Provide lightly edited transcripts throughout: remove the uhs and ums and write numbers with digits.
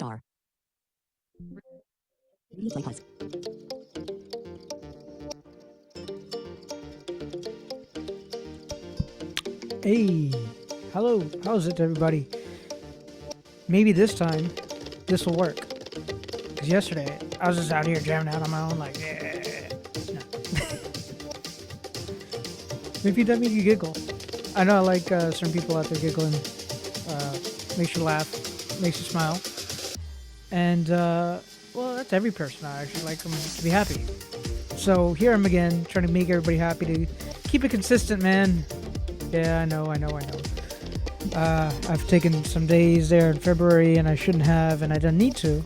R. Play pause. Hey, hello, how's it everybody? Maybe this time, this will work. Because yesterday, I was just out here jamming out on my own like, yeah. No. Maybe that made you giggle. I know I like certain people out there giggling. Makes you laugh, makes you smile. And, well, that's every person. I actually like them to be happy. So here I'm again, trying to make everybody happy to keep it consistent, man. Yeah, I know. I've taken some days there in February, and I shouldn't have, and I don't need to.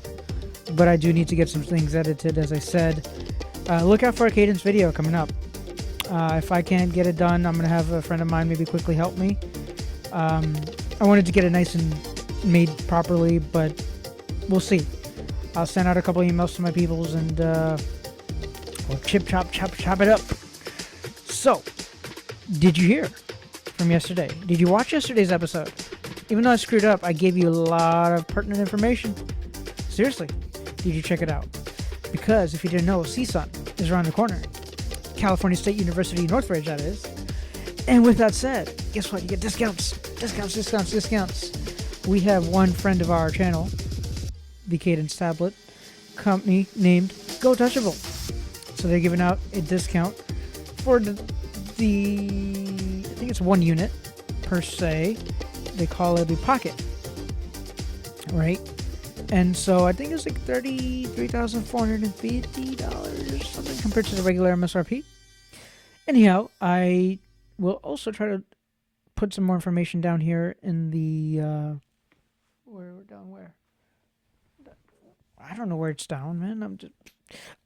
But I do need to get some things edited, as I said. Look out for a cadence video coming up. If I can't get it done, I'm going to have a friend of mine maybe quickly help me. I wanted to get it nice and made properly, but we'll see. I'll send out a couple emails to my peoples, and we'll chop it up. So, did you hear from yesterday? Did you watch yesterday's episode? Even though I screwed up, I gave you a lot of pertinent information. Seriously, did you check it out? Because if you didn't know, CSUN is around the corner. California State University, Northridge, that is. And with that said, guess what? You get discounts. We have one friend of our channel, the Cadence Tablet company named Go Touchable. So they're giving out a discount for the I think it's 1 unit per se. They call it the Pocket, right? And so I think it's like $33,450 or something compared to the regular MSRP. Anyhow, I will also try to put some more information down here in the where? I don't know where it's down, man.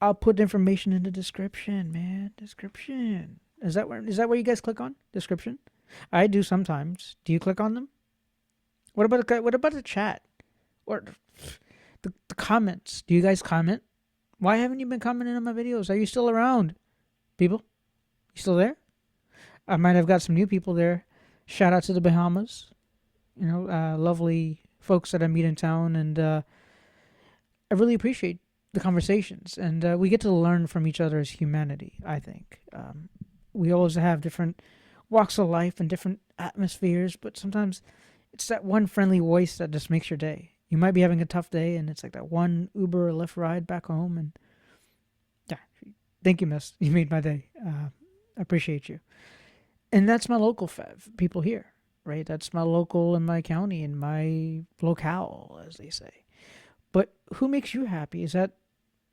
I'll put information in the description, man. Description. Is that where you guys click on? Description? I do sometimes. Do you click on them? What about the chat? Or the comments? Do you guys comment? Why haven't you been commenting on my videos? Are you still around? People? You still there? I might have got some new people there. Shout out to the Bahamas. Lovely folks that I meet in town, and I really appreciate the conversations, and we get to learn from each other as humanity, I think. We always have different walks of life and different atmospheres, but sometimes it's that one friendly voice that just makes your day. You might be having a tough day, and it's like that one Uber or Lyft ride back home, and yeah, thank you, miss. You made my day. I appreciate you. And that's my local people here, right? That's my local in my county, in my locale, as they say. But who makes you happy? Is that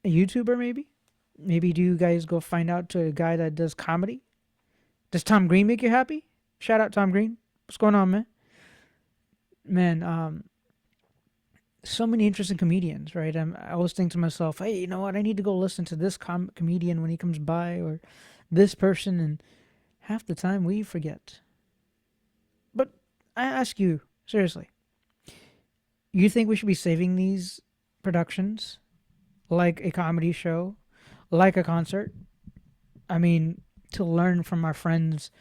a YouTuber, maybe? Maybe do you guys go find out to a guy that does comedy? Does Tom Green make you happy? Shout out Tom Green. What's going on, man? Man, so many interesting comedians, right? I always think to myself, hey, you know what? I need to go listen to this comedian when he comes by, or this person, and half the time we forget. But I ask you, seriously, you think we should be saving these productions like a comedy show, like a concert? I mean, to learn from our friends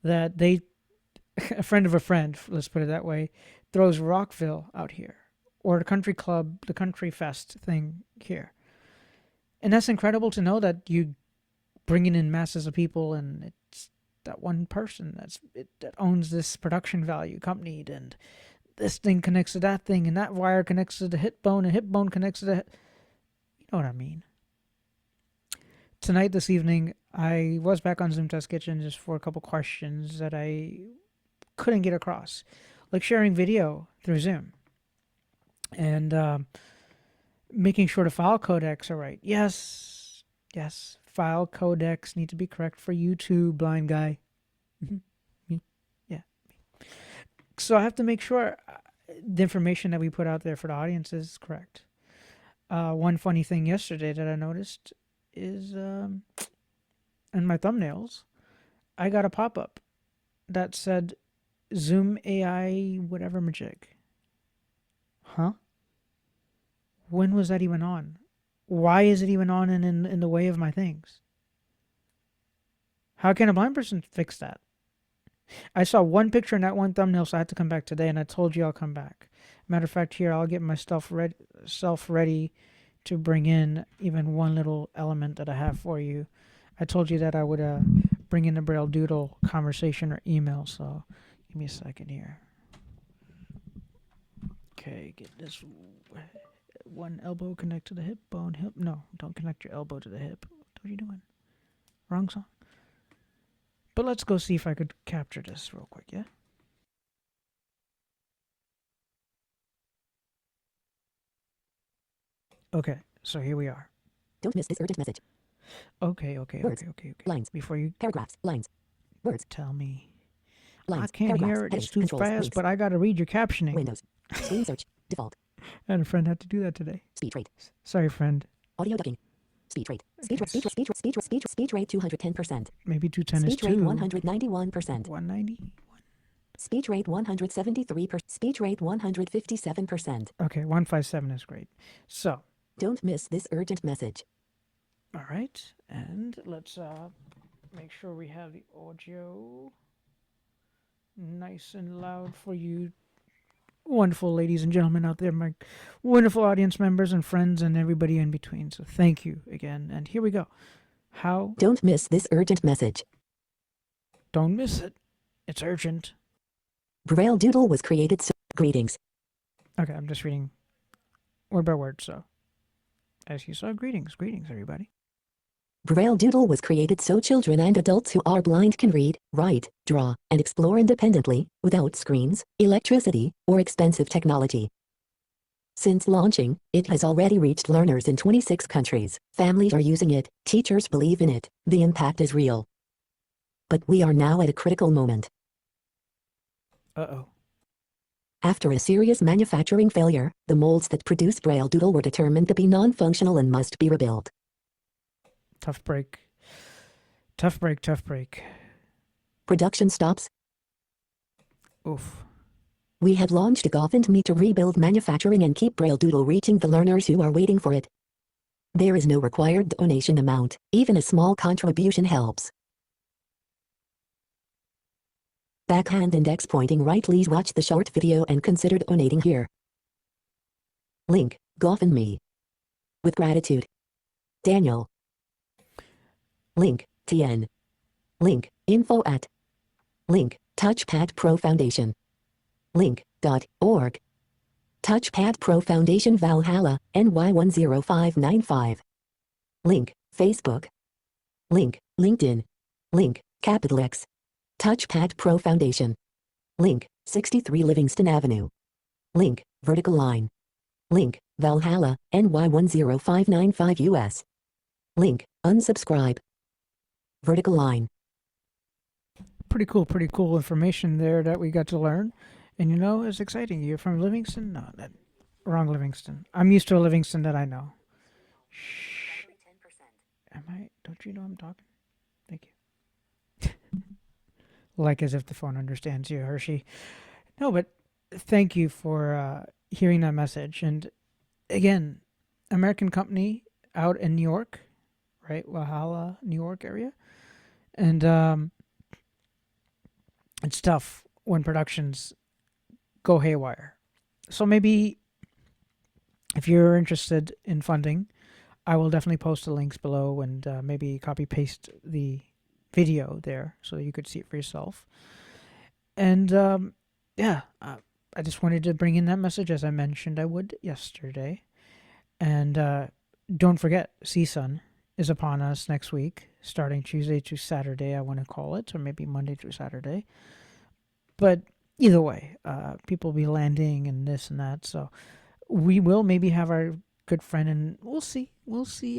that a friend of a friend, let's put it that way, throws Rockville out here, or the country club, the country fest thing here. And that's incredible to know that you bringing in masses of people, and it's that one person that owns this production value company, and this thing connects to that thing, and that wire connects to the hip bone, and hip bone connects to the... You know what I mean. Tonight, this evening, I was back on Zoom Test Kitchen just for a couple questions that I couldn't get across. Like sharing video through Zoom. And making sure the file codecs are right. Yes. File codecs need to be correct for YouTube, blind guy. Me. Yeah. So I have to make sure the information that we put out there for the audience is correct. One funny thing yesterday that I noticed is in my thumbnails, I got a pop-up that said Zoom AI whatever majig. Huh? When was that even on? Why is it even on and in the way of my things? How can a blind person fix that? I saw one picture in that one thumbnail, so I had to come back today, and I told you I'll come back. Matter of fact, here I'll get my self ready to bring in even one little element that I have for you. I told you that I would bring in the Braille Doodle conversation or email, so give me a second here. Okay, get this one elbow connect to the hip bone. No, don't connect your elbow to the hip. What are you doing? Wrong song. But let's go see if I could capture this real quick, yeah? Okay, so here we are. Don't miss this urgent message. Okay. Words. Okay. Lines. Before you Paragraphs. Lines. Words. tell me. Lines. I can't Paragraphs. hear it. Headings. It's too Controls. fast, Links. but I gotta read your captioning. Windows. Screen search. Default. I had a friend have to do that today. Speech rate. Sorry, friend. Audio ducking. Speech rate. Speech rate 210%. Maybe 210 is Speech rate 2. 191%. 190? Speech rate 173%. Speech rate 157%. Okay, 157 is great. So, Don't miss this urgent message. all right, and let's make sure we have the audio nice and loud for you wonderful ladies and gentlemen out there, my wonderful audience members and friends and everybody in between. So thank you again. And here we go. How? Don't miss this urgent message. Don't miss it. It's urgent. Braille Doodle was created so... Greetings. Okay, I'm just reading word by word. So, as you saw, greetings, everybody. Braille Doodle was created so children and adults who are blind can read, write, draw, and explore independently, without screens, electricity, or expensive technology. Since launching, it has already reached learners in 26 countries. Families are using it, teachers believe in it, the impact is real. But we are now at a critical moment. Uh-oh. After a serious manufacturing failure, the molds that produce Braille Doodle were determined to be non-functional and must be rebuilt. Tough break. Production stops. Oof. We have launched a GoFundMe to rebuild manufacturing and keep Braille Doodle reaching the learners who are waiting for it. There is no required donation amount, even a small contribution helps. Backhand index pointing right. Please watch the short video and consider donating here. Link, GoFundMe. With gratitude. Daniel. Link, TN. Link, info at. Link, Touchpad Pro Foundation. Link.org. Touchpad Pro Foundation Valhalla, NY10595. Link, Facebook. Link, LinkedIn. Link, capital X. Touchpad Pro Foundation. Link, 63 Livingston Avenue. Link, vertical line. Link, Valhalla, NY10595 US. Link, unsubscribe. Vertical line. Pretty cool information there that we got to learn. And you know, it's exciting. You're from Livingston? No, wrong Livingston. I'm used to a Livingston that I know. Shh. Am I? Don't you know I'm talking? Thank you. Like as if the phone understands you, Hershey. No, but thank you for hearing that message. And again, American company out in New York, right? Valhalla, New York area. And it's tough when productions go haywire. So maybe if you're interested in funding, I will definitely post the links below and maybe copy paste the video there so you could see it for yourself. And I just wanted to bring in that message as I mentioned I would yesterday. And don't forget, CSUN is upon us next week, starting Tuesday to Saturday, I want to call it, or maybe Monday through Saturday. But either way, people will be landing and this and that. So we will maybe have our good friend, and we'll see.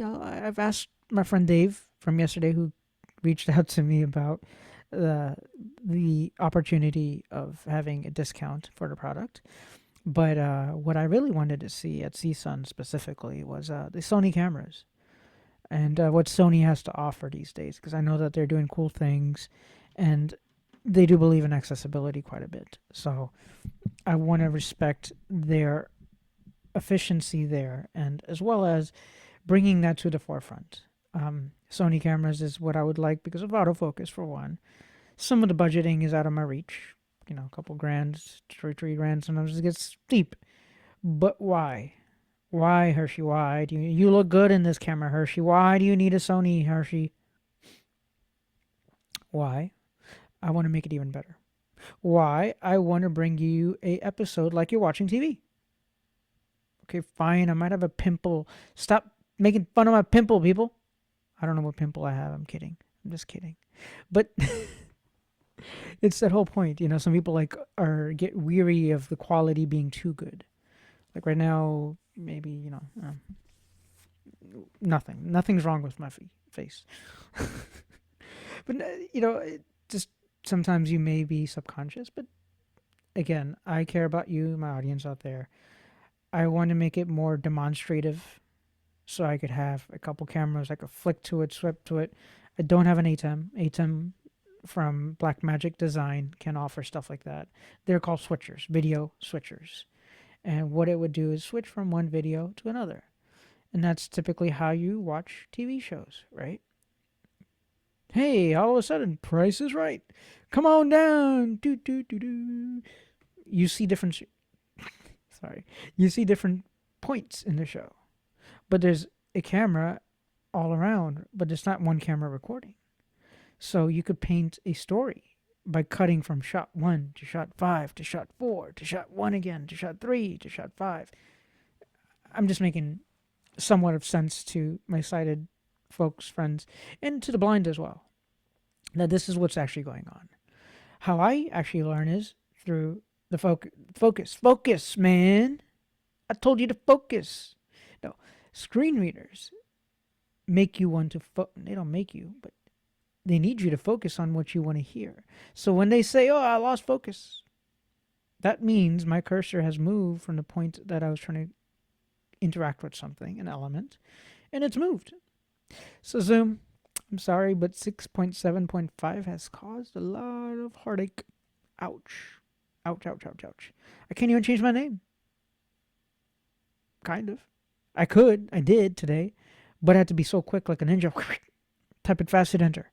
I've asked my friend Dave from yesterday, who reached out to me about the opportunity of having a discount for the product. But what I really wanted to see at CSUN specifically was the Sony cameras and what Sony has to offer these days, because I know that they're doing cool things and they do believe in accessibility quite a bit. So I want to respect their efficiency there, and as well as bringing that to the forefront. Sony cameras is what I would like because of autofocus, for one. Some of the budgeting is out of my reach. A couple grand, 3 grand. Sometimes it gets steep. But why? Why, Hershey? Why do you look good in this camera, Hershey? Why do you need a Sony, Hershey? Why? I want to make it even better. Why? I want to bring you a episode like you're watching TV. Okay, fine. I might have a pimple. Stop making fun of my pimple, people. I don't know what pimple I have. I'm kidding. I'm just kidding. But it's that whole point. Some people get weary of the quality being too good. Like right now, maybe nothing's wrong with my face. But just sometimes you may be subconscious. But again, I care about you, my audience out there. I want to make it more demonstrative, so I could have a couple cameras. I could flick to it, swipe to it. I don't have an ATEM. ATEM from Blackmagic Design can offer stuff like that. They're called switchers, video switchers. And what it would do is switch from one video to another. And that's typically how you watch TV shows, right? Hey, all of a sudden, Price is Right. Come on down. Do, do, do, do. You see different... You see different points in the show. But there's a camera all around, but it's not one camera recording. So you could paint a story by cutting from shot 1 to shot 5 to shot 4 to shot 1 again to shot 3 to shot 5. I'm just making somewhat of sense to my sighted folks, friends, and to the blind as well. Now this is what's actually going on. How I actually learn is through the focus, man. I told you to focus. No, screen readers make you want to they don't make you, but they need you to focus on what you want to hear. So when they say, "Oh, I lost focus," that means my cursor has moved from the point that I was trying to interact with something, an element, and it's moved. So Zoom, I'm sorry, but 6.7.5 has caused a lot of heartache. Ouch. Ouch, ouch, ouch, ouch. I can't even change my name. Kind of. I could. I did today. But I had to be so quick like a ninja. Type it fast, hit enter.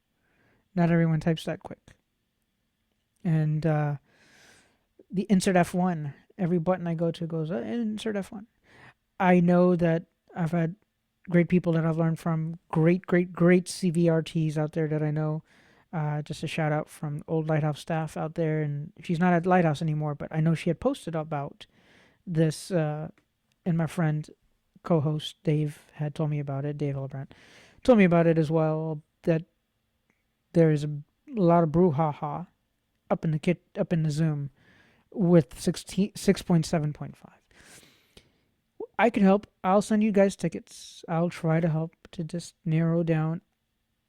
Not everyone types that quick. And the insert F1. Every button I go to goes, insert F1. I know that I've had great people that I've learned from. Great CVRTs out there that I know. Just a shout out from old Lighthouse staff out there, and she's not at Lighthouse anymore, but I know she had posted about this, and my friend, co-host Dave had told me about it. Dave Hillebrand told me about it as well. That there is a lot of brouhaha up in the Zoom with 6.7.5. I could help. I'll send you guys tickets. I'll try to help to just narrow down.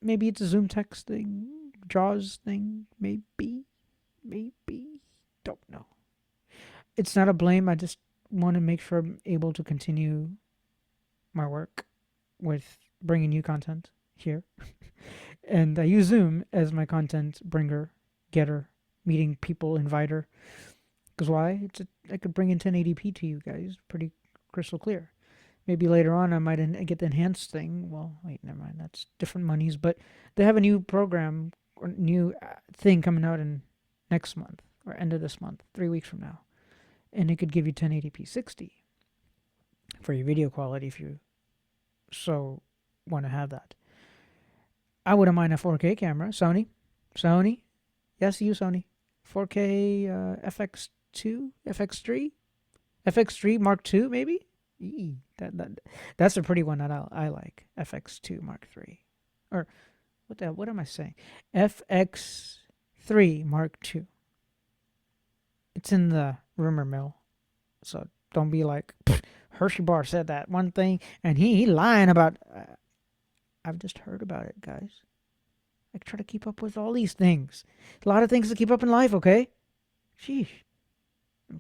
Maybe it's a Zoom text thing. JAWS thing, maybe, don't know. It's not a blame. I just want to make sure I'm able to continue my work with bringing you content here. And I use Zoom as my content bringer, getter, meeting people, inviter. Because why? I could bring in 1080p to you guys, pretty crystal clear. Maybe later on I might get the enhanced thing. Well, wait, never mind. That's different monies. But they have a new program or new thing coming out in next month or end of this month, 3 weeks from now. And it could give you 1080p 60 for your video quality if you so want to have that. I wouldn't mind a 4K camera. Sony. Yes, you, Sony. 4K FX2, FX3, FX3 Mark II, maybe. That's a pretty one that I like. FX2 Mark III, or what am I saying? FX3 Mark II. It's in the rumor mill, so don't be like Hershey Bar said that one thing and he lying about. I've just heard about it, guys. I try to keep up with all these things. A lot of things to keep up in life, okay? Sheesh. I'm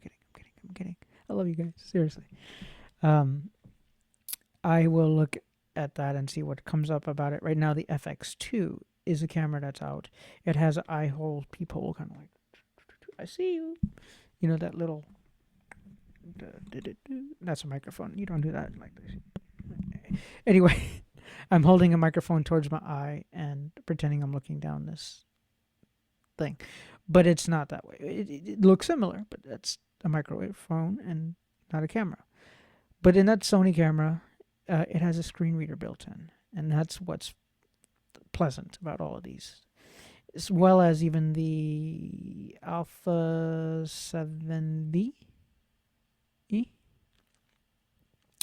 kidding. I love you guys, seriously. I will look at that and see what comes up about it. Right now, the FX2 is a camera that's out. It has an eye hole, peephole, kind of like, I see you. You know, that little, that's a microphone. You don't do that like this. Anyway, I'm holding a microphone towards my eye and pretending I'm looking down this thing, but it's not that way. It looks similar, but that's a microwave phone and not a camera. But in that Sony camera, it has a screen reader built in, and that's what's pleasant about all of these, as well as even the Alpha 7B.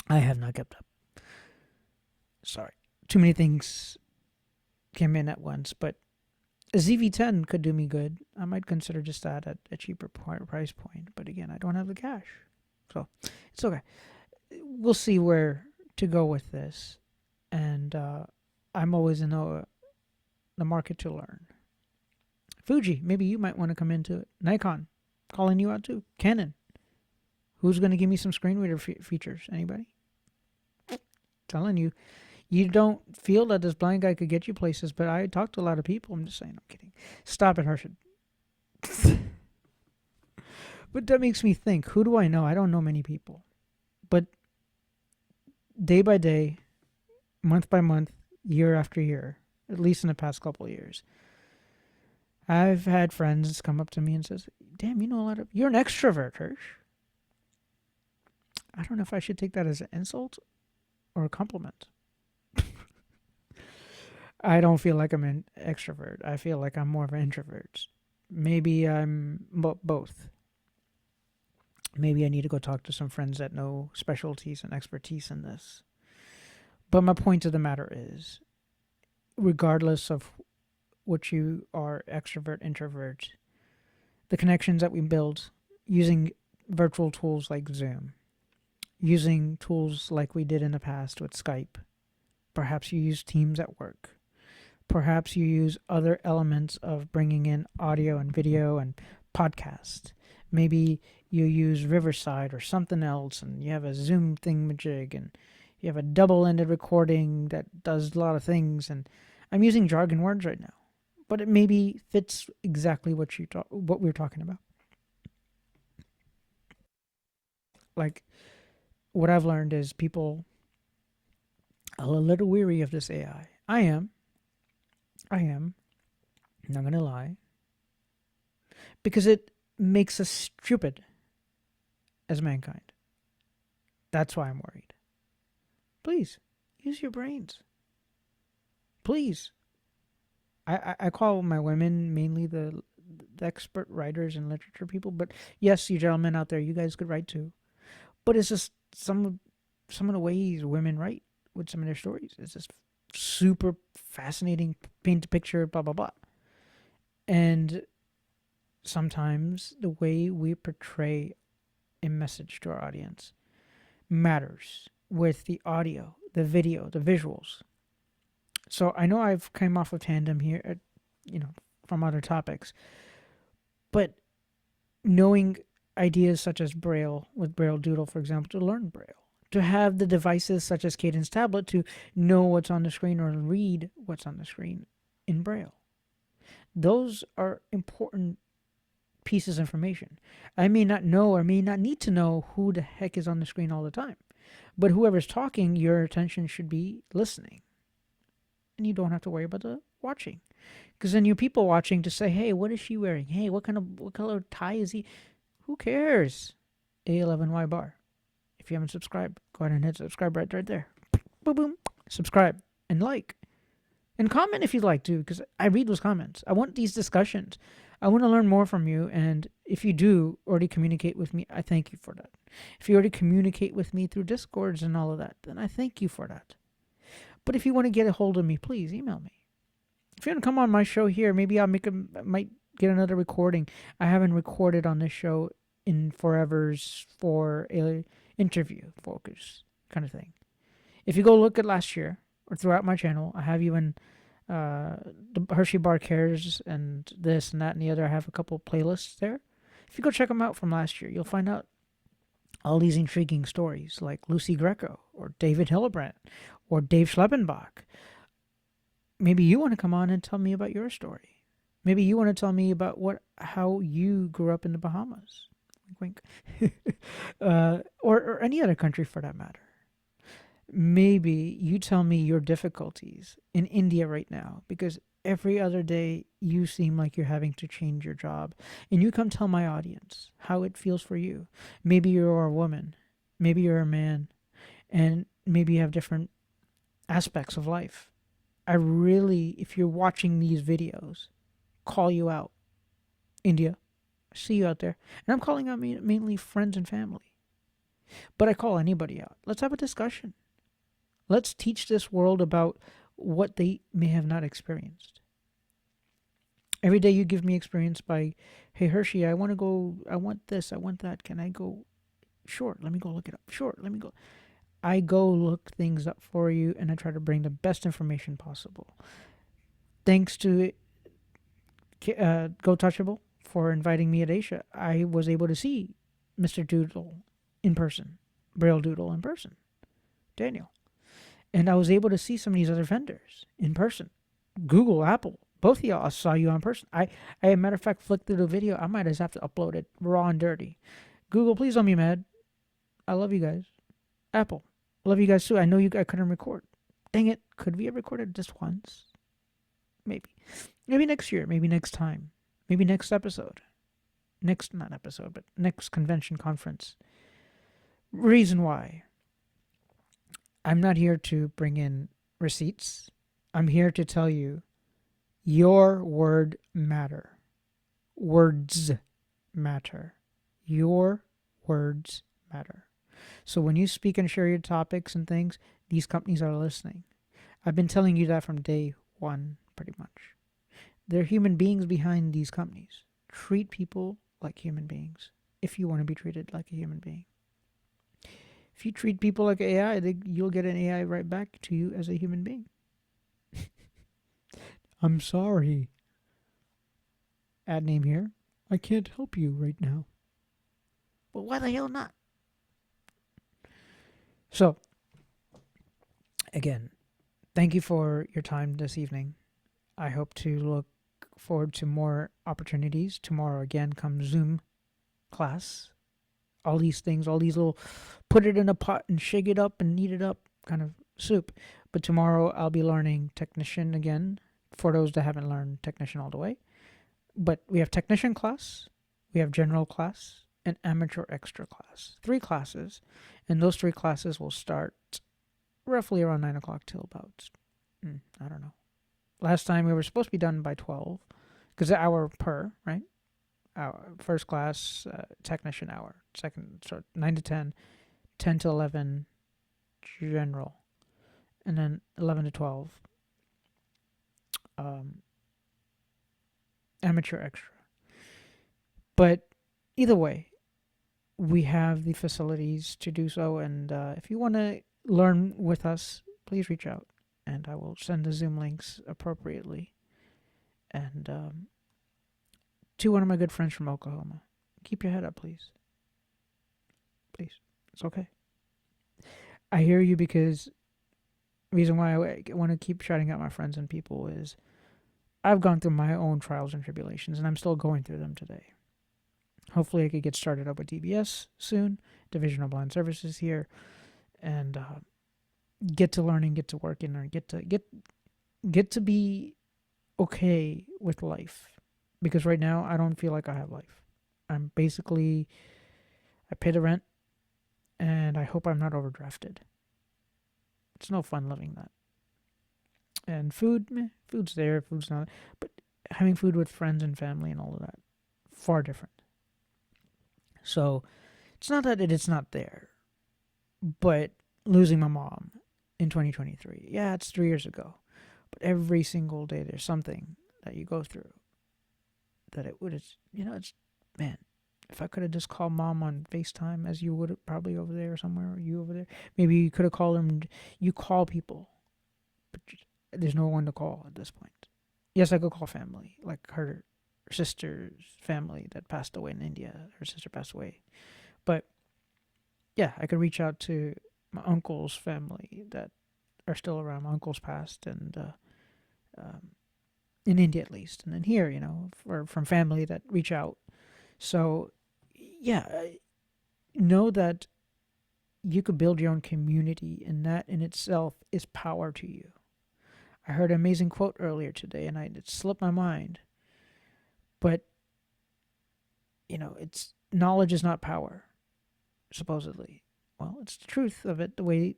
I have not kept up. Sorry, too many things came in at once, but a ZV-10 could do me good. I might consider just that at a cheaper price point, but again, I don't have the cash, so it's okay. We'll see where to go with this, and I'm always in the market to learn. Fuji, maybe you might want to come into it. Nikon, calling you out too. Canon, who's going to give me some screen reader features? Anybody? Telling you, you don't feel that this blind guy could get you places, but I talk to a lot of people. I'm just saying, I'm kidding. Stop it, Harshad. But that makes me think, who do I know? I don't know many people. But day by day, month by month, year after year, at least in the past couple of years, I've had friends come up to me and says, damn, you know a lot of... You're an extrovert, Hirsch. I don't know if I should take that as an insult or a compliment. I don't feel like I'm an extrovert. I feel like I'm more of an introvert. Maybe I'm both. Maybe I need to go talk to some friends that know specialties and expertise in this. But my point of the matter is, regardless of what you are, extrovert, introvert, the connections that we build using virtual tools like Zoom, using tools like we did in the past with Skype. Perhaps you use Teams at work. Perhaps you use other elements of bringing in audio and video and podcast. Maybe you use Riverside or something else, and you have a Zoom thingamajig, and you have a double-ended recording that does a lot of things. And I'm using jargon words right now, but it maybe fits exactly what we're talking about. Like, what I've learned is people are a little weary of this AI. I am. I'm not going to lie. Because it makes us stupid as mankind. That's why I'm worried. Please, use your brains. Please. I call my women mainly the expert writers and literature people, but yes, you gentlemen out there, you guys could write too. But it's just some of the ways women write with some of their stories. It's just super fascinating, paint a picture, blah, blah, blah. And sometimes the way we portray a message to our audience matters with the audio, the video, the visuals. So I know I've come off of tandem here, from other topics, but knowing ideas such as Braille, with Braille Doodle, for example, to learn Braille, to have the devices such as Cadence Tablet to know what's on the screen or read what's on the screen in Braille. Those are important pieces of information. I may not know or may not need to know who the heck is on the screen all the time, but whoever's talking, your attention should be listening. And you don't have to worry about the watching. Because then you people watching to say, hey, what is she wearing? Hey, what color tie is he? Who cares? A11Y bar. If you haven't subscribed, go ahead and hit subscribe right there. Boom, boom. Subscribe and like. And comment if you'd like to, because I read those comments. I want these discussions. I want to learn more from you. And if you do already communicate with me, I thank you for that. If you already communicate with me through Discords and all of that, then I thank you for that. But if you want to get a hold of me, please email me. If you want to come on my show here, maybe might get another recording. I haven't recorded on this show in forevers for a interview focus kind of thing. If you go look at last year or throughout my channel, I have you in the Hershey Bar Cares and this and that and the other. I have a couple playlists there. If you go check them out from last year, you'll find out all these intriguing stories like Lucy Greco or David Hillebrand or Dave Schleppenbach. Maybe you want to come on and tell me about your story. Maybe you want to tell me about how you grew up in the Bahamas. Wink, wink. Or any other country for that matter. Maybe you tell me your difficulties in India right now, because Every other day, you seem like you're having to change your job. And you come tell my audience how it feels for you. Maybe you're a woman, maybe you're a man, and maybe you have different aspects of life. I really, if you're watching these videos, call you out. India, I see you out there. And I'm calling out mainly friends and family. But I call anybody out. Let's have a discussion. Let's teach this world about what they may have not experienced. Every day you give me experience by, hey Hershey, I want to go, I want this, I want that. Can I go? Sure, let me go look it up. Sure, let me go. I go look things up for you and I try to bring the best information possible. Thanks to Go Touchable for inviting me at Asia, I was able to see Mr. Doodle in person, Braille Doodle in person, Daniel. And I was able to see some of these other vendors in person. Google, Apple, both of y'all, I saw you in person. I, as a matter of fact, flicked through the video. I might just have to upload it raw and dirty. Google, please don't be mad. I love you guys. Apple, I love you guys too. I know you guys couldn't record. Dang it. Could we have recorded just once? Maybe. Maybe next year. Maybe next time. Maybe next episode. Not episode, but next convention conference. Reason why. I'm not here to bring in receipts. I'm here to tell you your word matter. Words matter. Your words matter. So when you speak and share your topics and things, these companies are listening. I've been telling you that from day one, pretty much. They're human beings behind these companies. Treat people like human beings if you want to be treated like a human being. If you treat people like AI, you'll get an AI right back to you as a human being. I'm sorry. Ad name here. I can't help you right now. Well, why the hell not? So, again, thank you for your time this evening. I hope to look forward to more opportunities. Tomorrow again comes Zoom class. All these things, all these little put it in a pot and shake it up and knead it up kind of soup. But tomorrow I'll be learning technician again for those that haven't learned technician all the way. But we have technician class, we have general class, and amateur extra class. 3 classes. And those 3 classes will start roughly around 9 o'clock till about, I don't know. Last time we were supposed to be done by 12 because the hour per, right? Our first class, technician hour. Second, so 9 to 10, 10 to 11, general. And then 11 to 12, amateur extra. But either way, we have the facilities to do so. And if you want to learn with us, please reach out. And I will send the Zoom links appropriately. And to one of my good friends from Oklahoma, keep your head up, please. Please. It's okay. I hear you because the reason why I want to keep shouting out my friends and people is I've gone through my own trials and tribulations, and I'm still going through them today. Hopefully I could get started up with DBS soon, Division of Blind Services here, and get to learning, get to working, or get to be okay with life. Because right now I don't feel like I have life. I'm basically, I pay the rent, and I hope I'm not overdrafted. It's no fun living that. And food, food's there, food's not. But having food with friends and family and all of that, far different. So it's not that it's not there, but losing my mom in 2023, yeah, it's 3 years ago. But every single day there's something that you go through that it would, it's, man, if I could have just called mom on FaceTime as you would probably over there somewhere, or you over there, maybe you could have called them. You call people, but there's no one to call at this point. Yes, I could call family, like her sister's family that passed away in India. Her sister passed away. But yeah, I could reach out to my uncle's family that are still around. My uncle's passed, and in India at least. And then here, from family that reach out. So yeah, know that you could build your own community, and that in itself is power to you. I heard an amazing quote earlier today, and it slipped my mind. But, it's knowledge is not power, supposedly. Well, it's the truth of it, the way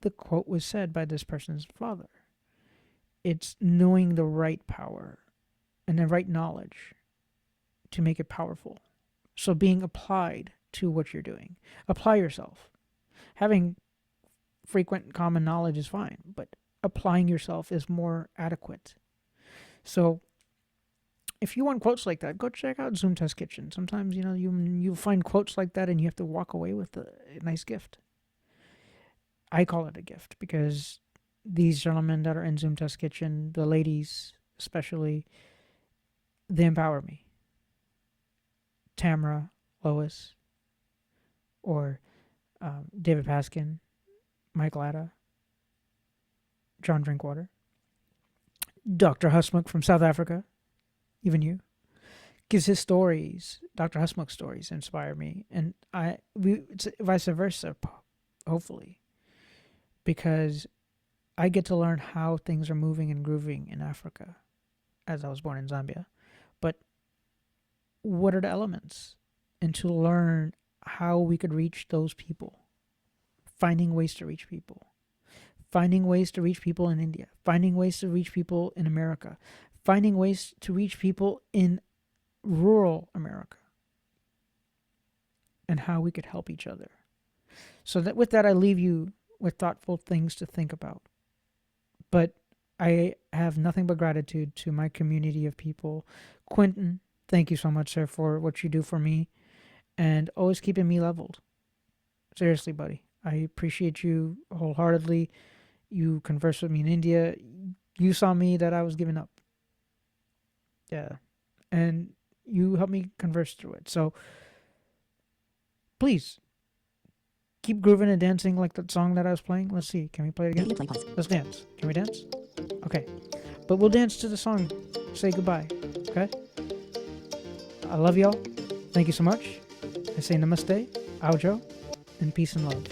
the quote was said by this person's father. It's knowing the right power and the right knowledge to make it powerful. So being applied to what you're doing. Apply yourself. Having frequent common knowledge is fine, but applying yourself is more adequate. So if you want quotes like that, go check out Zoom Test Kitchen. Sometimes, you find quotes like that and you have to walk away with a nice gift. I call it a gift because these gentlemen that are in Zoom Test Kitchen, the ladies especially, they empower me. Tamara, Lois, or David Paskin, Mike Latta, John Drinkwater, Dr. Husmuck from South Africa, even you, gives his stories. Dr. Husmuck's stories inspire me, and it's vice versa, hopefully, because I get to learn how things are moving and grooving in Africa, as I was born in Zambia. But what are the elements? And to learn how we could reach those people, finding ways to reach people, finding ways to reach people in India, finding ways to reach people in America, finding ways to reach people in rural America, and how we could help each other. So that with that, I leave you with thoughtful things to think about. But I have nothing but gratitude to my community of people. Quentin, thank you so much, sir, for what you do for me and always keeping me leveled. Seriously, buddy. I appreciate you wholeheartedly. You conversed with me in India. You saw me that I was giving up. Yeah. And you helped me converse through it. So please keep grooving and dancing like that song that I was playing. Let's see. Can we play it again? Let's dance. Can we dance? Okay. But we'll dance to the song. Say goodbye. Okay? I love y'all. Thank you so much. I say namaste, aujo, and peace and love.